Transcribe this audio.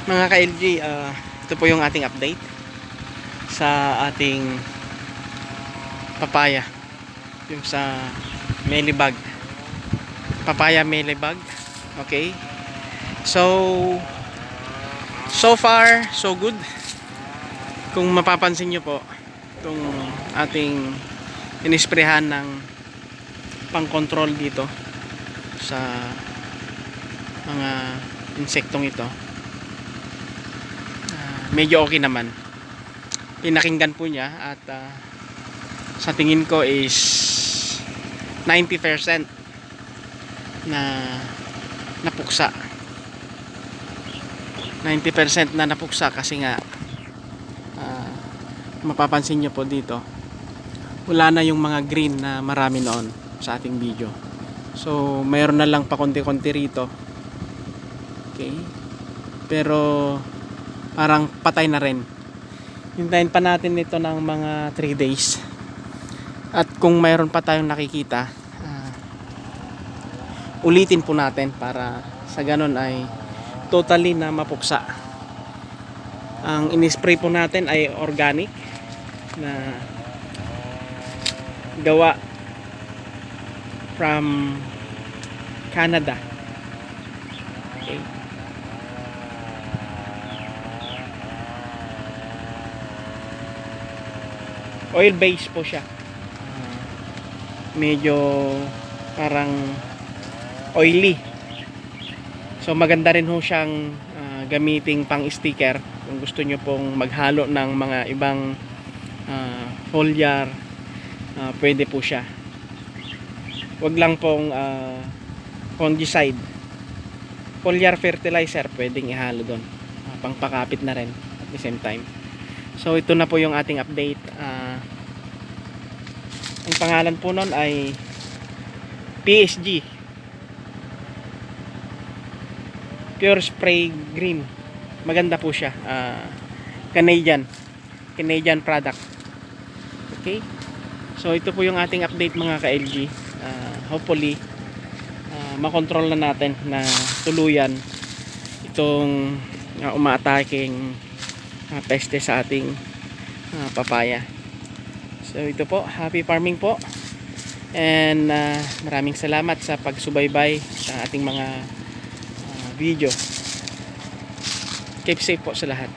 Mga ka-LG, ito po yung ating update sa ating papaya, yung sa mealybug, papaya mealybug. Okay, so far so good. Kung mapapansin nyo po, itong ating inisprehan ng pang control dito sa mga insektong ito, medyo okay naman. Pinakinggan po niya at sa tingin ko is 90% na napuksa. 90% na napuksa kasi nga mapapansin nyo po dito, wala na yung mga green na marami noon sa ating video. So mayroon na lang pa konti-konti rito. Okay, pero parang patay na rin. Hintayin pa natin ito ng mga 3 days. At kung mayroon pa tayong nakikita, ulitin po natin para sa ganun ay totally na mapuksa. Ang inispray po natin ay organic na gawa from Canada. Okay. Oil base po siya. Medyo parang oily. So maganda rin ho siyang gamiting pang sticker kung gusto nyo pong maghalo ng mga ibang foliar, pwede po siya. Wag lang pong fungicide. Foliar fertilizer pwedeng ihalo doon, pang pakapit na rin at the same time. So ito na po yung ating update. Ang pangalan po nun ay PSG Pure Spray Green. Maganda po siya. Canadian product. Okay, so ito po yung ating update mga ka-LG. Hopefully makontrol na natin na tuluyan itong umaataking peste sa ating papaya. So ito po, happy farming po, and maraming salamat sa pagsubaybay sa ating mga video. Keep safe po sa lahat.